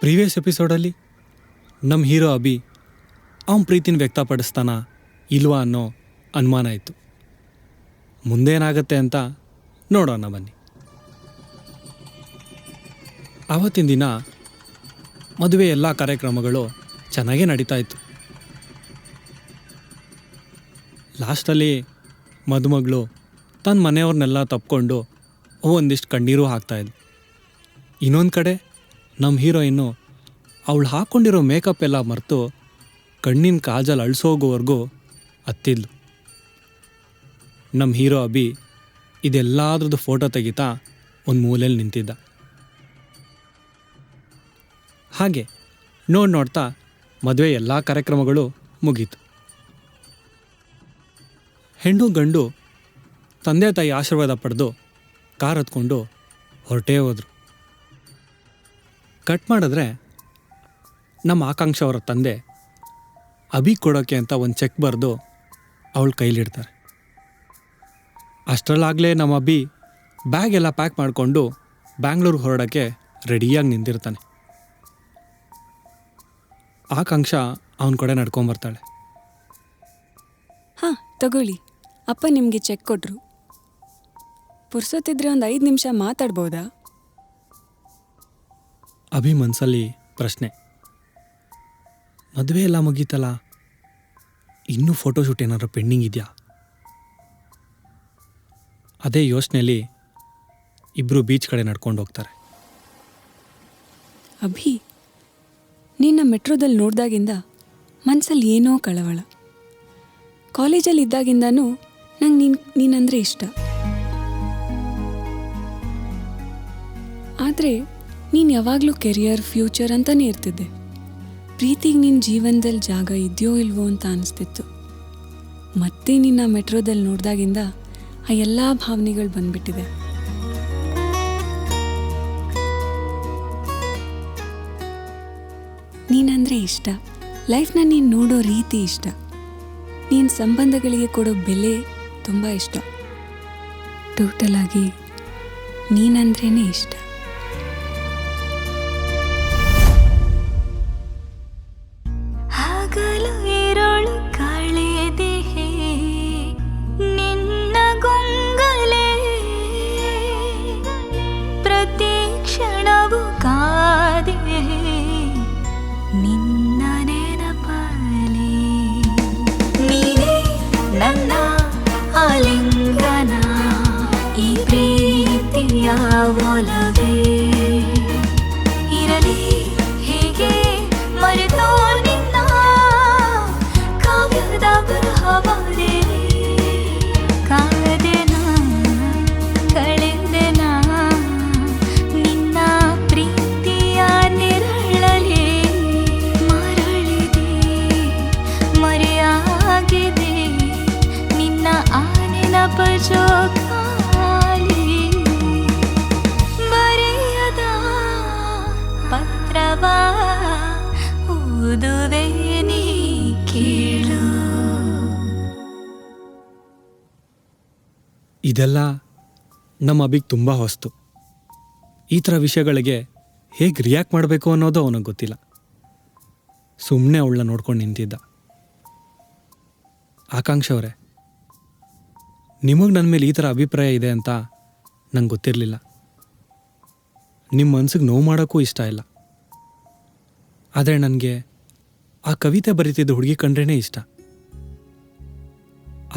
Previous ಎಪಿಸೋಡಲ್ಲಿ ನಮ್ಮ hero Abhi ಅವನ ಪ್ರೀತಿನ ವ್ಯಕ್ತಪಡಿಸ್ತಾನ ಇಲ್ವಾ ಅನ್ನೋ ಅನುಮಾನ ಇತ್ತು. ಮುಂದೇನಾಗತ್ತೆ ಅಂತ ನೋಡೋಣ ಬನ್ನಿ. ಆವತ್ತಿನ ದಿನ ಮದುವೆ ಎಲ್ಲ ಕಾರ್ಯಕ್ರಮಗಳು ಚೆನ್ನಾಗೇ ನಡೀತಾ ಇತ್ತು. ಲಾಸ್ಟಲ್ಲಿ ಮದುಮಗಳು ತನ್ನ ಮನೆಯವ್ರನ್ನೆಲ್ಲ ತಪ್ಕೊಂಡು ಒಂದಿಷ್ಟು ಕಣ್ಣೀರು ಹಾಕ್ತಾಯಿದ್ಲು. ಇನ್ನೊಂದು ಕಡೆ ನಮ್ಮ ಹೀರೋಯಿನ್ನು ಅವಳು ಹಾಕ್ಕೊಂಡಿರೋ ಮೇಕಪ್ ಎಲ್ಲ ಮರೆತು ಕಣ್ಣಿನ ಕಾಜಲ್ ಅಳಿಸೋಗೋವರೆಗೂ ಹತ್ತಿದ್ಲು. ನಮ್ಮ ಹೀರೋ ಅಭಿ ಇದೆಲ್ಲದ್ರದ್ದು ಫೋಟೋ ತೆಗಿತಾ ಒಂದು ಮೂಲೆಯಲ್ಲಿ ನಿಂತಿದ್ದ. ಹಾಗೆ ನೋಡ್ತಾ ಮದುವೆ ಎಲ್ಲ ಕಾರ್ಯಕ್ರಮಗಳು ಮುಗೀತು. ಹೆಣ್ಣು ಗಂಡು ತಂದೆ ತಾಯಿ ಆಶೀರ್ವಾದ ಪಡೆದು ಕಾರ್ ಹತ್ಕೊಂಡು ಹೊರಟೇ ಹೋದರು. ಕಟ್ ಮಾಡಿದ್ರೆ ನಮ್ಮ ಆಕಾಂಕ್ಷ ಅವರ ತಂದೆ ಅಭಿ ಕೊಡೋಕ್ಕೆ ಅಂತ ಒಂದು ಚೆಕ್ ಬರೆದು ಅವಳ ಕೈಲಿಡ್ತಾರೆ. ಅಷ್ಟರಲ್ಲಾಗಲೇ ನಮ್ಮ ಅಭಿ ಬ್ಯಾಗ್ ಎಲ್ಲ ಪ್ಯಾಕ್ ಮಾಡಿಕೊಂಡು ಬ್ಯಾಂಗ್ಳೂರಿಗೆ ಹೊರಡೋಕ್ಕೆ ರೆಡಿಯಾಗಿ ನಿಂತಿರ್ತಾನೆ. ಆಕಾಂಕ್ಷ ಅವನ ಕಡೆ ನಡ್ಕೊಂಬರ್ತಾಳೆ. ಹಾಂ ತಗೊಳ್ಳಿ, ಅಪ್ಪ ನಿಮಗೆ ಚೆಕ್ ಕೊಟ್ಟರು. ಪುರ್ಸೊತ್ತಿದ್ರೆ ಒಂದು 5 ನಿಮಿಷ ಮಾತಾಡ್ಬೋದಾ? ಅಭಿ ಮನಸ್ಸಲ್ಲಿ ಪ್ರಶ್ನೆ, ಮದುವೆ ಎಲ್ಲ ಮುಗೀತಲ್ಲ, ಇನ್ನೂ ಫೋಟೋಶೂಟ್ ಏನಾದ್ರು ಪೆಂಡಿಂಗ್ ಇದೆಯಾ? ಅದೇ ಯೋಚನೆಯಲ್ಲಿ ಇಬ್ಬರು ಬೀಚ್ ಕಡೆ ನಡ್ಕೊಂಡು ಹೋಗ್ತಾರೆ. ಅಭಿ, ನಿನ್ನ ಮೆಟ್ರೋದಲ್ಲಿ ನೋಡ್ದಾಗಿಂದ ಮನಸ್ಸಲ್ಲಿ ಏನೋ ಕಳವಳ. ಕಾಲೇಜಲ್ಲಿ ಇದ್ದಾಗಿಂದನೂ ನಂಗೆ ನೀನಂದರೆ ಇಷ್ಟ. ಆದರೆ ನೀನು ಯಾವಾಗಲೂ ಕೆರಿಯರ್, ಫ್ಯೂಚರ್ ಅಂತಲೇ ಇರ್ತಿದ್ದೆ. ಪ್ರೀತಿಗೆ ನಿನ್ನ ಜೀವನದಲ್ಲಿ ಜಾಗ ಇದೆಯೋ ಇಲ್ವೋ ಅಂತ ಅನಿಸ್ತಿತ್ತು. ಮತ್ತೆ ನಿನ್ನ ಮೆಟ್ರೋದಲ್ಲಿ ನೋಡ್ದಾಗಿಂದ ಆ ಎಲ್ಲ ಭಾವನೆಗಳು ಬಂದ್ಬಿಟ್ಟಿದೆ. ನೀನಂದರೆ ಇಷ್ಟ, ಲೈಫ್ನ ನೀನು ನೋಡೋ ರೀತಿ ಇಷ್ಟ, ನೀನು ಸಂಬಂಧಗಳಿಗೆ ಕೊಡೋ ಬೆಲೆ ತುಂಬ ಇಷ್ಟ. ಟೋಟಲ್ ಆಗಿ ನೀನಂದ್ರೇ ಇಷ್ಟ. ಹಗಲು ಇರೋಳು ಕಳೆದೆ ನಿನ್ನ ಗೊಂಗಲೇ, ಪ್ರತಿ ಕ್ಷಣವು ಕಾದೆ ನಿನ್ನ ನೆನಪಲಿ. ನೀನೇ ನನ್ನ ಆಲಿಂಗನ, ಈ ಪ್ರೀತಿಯ ಒಲವೇ ಇರಲಿ ಹೀಗೆ ಮರೆತೋ ನಿನ್ನ ಕಾವ್ಯದ ಬರಹವಾದೆ. ಕಾದೆನ ಕಳೆದೆನ ನಿನ್ನ ಪ್ರೀತಿಯ ನೆರಳಲಿ, ಮರಳಿದೆ ಮರೆಯಾಗಿದೆ ನಿನ್ನ ಆ ನೆನಪ ಜೋಕಾಲಿ. ಬರೆಯದ ಪತ್ರವ ಓದುವೆ ನೀ ಕೇಳು. ಇದೆಲ್ಲ ನಮ್ಮ ಅಭಿಗೆ ತುಂಬ ಹೊಸ್ತು. ಈ ಥರ ವಿಷಯಗಳಿಗೆ ಹೇಗೆ ರಿಯಾಕ್ಟ್ ಮಾಡಬೇಕು ಅನ್ನೋದು ಅವನಿಗೆ ಗೊತ್ತಿಲ್ಲ. ಸುಮ್ಮನೆ ಅವಳನ್ನ ನೋಡ್ಕೊಂಡು ನಿಂತಿದ್ದ. ಆಕಾಂಕ್ಷ ಅವರೇ, ನಿಮಗೆ ನನ್ನ ಮೇಲೆ ಈ ಥರ ಅಭಿಪ್ರಾಯ ಇದೆ ಅಂತ ನಂಗೆ ಗೊತ್ತಿರಲಿಲ್ಲ. ನಿಮ್ಮ ಮನ್ಸಿಗೆ ನೋವು ಮಾಡೋಕ್ಕೂ ಇಷ್ಟ ಇಲ್ಲ. ಆದರೆ ನನಗೆ ಆ ಕವಿತೆ ಬರೀತಿದ್ದ ಹುಡುಗಿ ಕಂಡ್ರೇ ಇಷ್ಟ.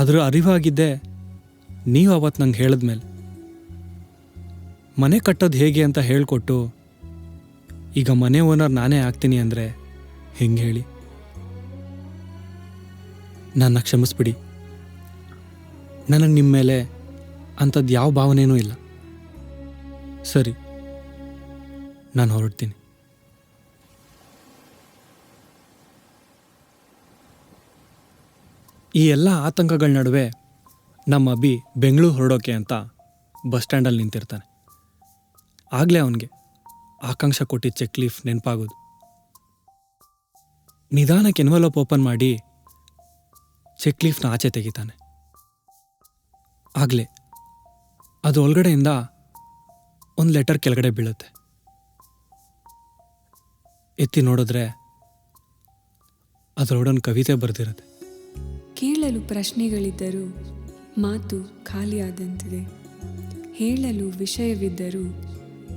ಅದರ ಅರಿವಾಗಿದ್ದೆ ನೀವು ಅವತ್ತು ನಂಗೆ ಹೇಳಿದ್ಮೇಲೆ. ಮನೆ ಕಟ್ಟೋದು ಹೇಗೆ ಅಂತ ಹೇಳಿಕೊಟ್ಟು ಈಗ ಮನೆ ಓನರ್ ನಾನೇ ಆಗ್ತೀನಿ ಅಂದರೆ ಹೆಂಗೆ ಹೇಳಿ? ನನ್ನ ಕ್ಷಮಿಸ್ಬಿಡಿ. ನನಗೆ ನಿಮ್ಮ ಮೇಲೆ ಅಂಥದ್ದು ಯಾವ ಭಾವನೆಯೂ ಇಲ್ಲ. ಸರಿ, ನಾನು ಹೊರಡ್ತೀನಿ. ಈ ಎಲ್ಲ ಆತಂಕಗಳ ನಡುವೆ ನಮ್ಮ ಅಭಿ ಬೆಂಗಳೂರು ಹೊರಡೋಕೆ ಅಂತ ಬಸ್ ಸ್ಟ್ಯಾಂಡಲ್ಲಿ ನಿಂತಿರ್ತಾನೆ. ಆಗಲೇ ಅವನಿಗೆ ಆಕಾಂಕ್ಷ ಕೊಟ್ಟಿದ್ದ ಚೆಕ್ ಲೀಫ್ ನೆನಪಾಗೋದು. ನಿಧಾನಕ್ಕೆ ಎನ್ವಲಪ್ ಓಪನ್ ಮಾಡಿ ಚೆಕ್ ಲೀಫ್ನ ಆಚೆ ತೆಗಿತಾನೆ. ಆಗಲೇ ಅದು ಒಳಗಡೆಯಿಂದ ಒಂದು ಲೆಟರ್ ಕೆಳಗಡೆ ಬೀಳುತ್ತೆ. ಎತ್ತಿ ನೋಡಿದ್ರೆ ಅದರೊಡನೆ ಕವಿತೆ ಬರೆದಿರುತ್ತೆ. ಕೇಳಲು ಪ್ರಶ್ನೆಗಳಿದ್ದರೂ ಮಾತು ಖಾಲಿಯಾದಂತಿದೆ. ಹೇಳಲು ವಿಷಯವಿದ್ದರೂ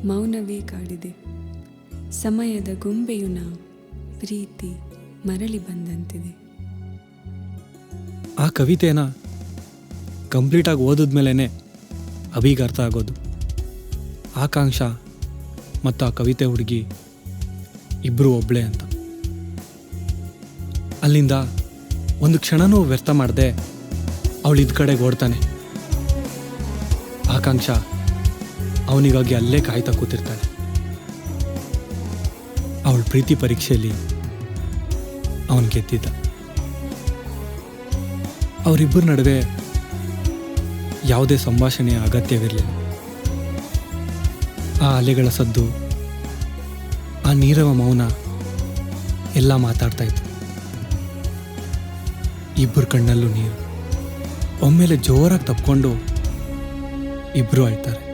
ಮೌನವೇ ಕಾಡಿದೆ. ಸಮಯದ ಗೊಂಬೆಯು ನಾ, ಪ್ರೀತಿ ಮರಳಿ ಬಂದಂತಿದೆ. ಆ ಕವಿತೆನ ಕಂಪ್ಲೀಟಾಗಿ ಓದಿದ್ಮೇಲೆ ಅಭಿಗೆ ಅರ್ಥ ಆಗೋದು ಆಕಾಂಕ್ಷ ಮತ್ತು ಆ ಕವಿತೆ ಹುಡುಗಿ ಇಬ್ಬರು ಒಬ್ಳೆ ಅಂತ. ಅಲ್ಲಿಂದ ಒಂದು ಕ್ಷಣನೂ ವ್ಯರ್ಥ ಮಾಡದೆ ಅವಳು ಇದ್ ಕಡೆಗೆ ಓಡ್ತಾನೆ. ಆಕಾಂಕ್ಷ ಅವನಿಗಾಗಿ ಅಲ್ಲೇ ಕಾಯ್ತಾ ಕೂತಿರ್ತಾಳೆ. ಅವಳ ಪ್ರೀತಿ ಪರೀಕ್ಷೆಯಲ್ಲಿ ಅವನು ಗೆದ್ದಿದ್ದ. ಅವರಿಬ್ಬರ ನಡುವೆ ಯಾವುದೇ ಸಂಭಾಷಣೆಯ ಅಗತ್ಯವಿರಲಿಲ್ಲ. ಆ ಅಲೆಗಳ ಸದ್ದು, ಆ ನೀರವ ಮೌನ ಎಲ್ಲ ಮಾತಾಡ್ತಾ ಇತ್ತು. ಇಬ್ಬರ ಕಣ್ಣಲ್ಲೂ ನೀರು. ಒಮ್ಮೆಲೆ ಜೋರಾಗಿ ತಪ್ಕೊಂಡು ಇಬ್ಬರು ಅಳ್ತಾರೆ.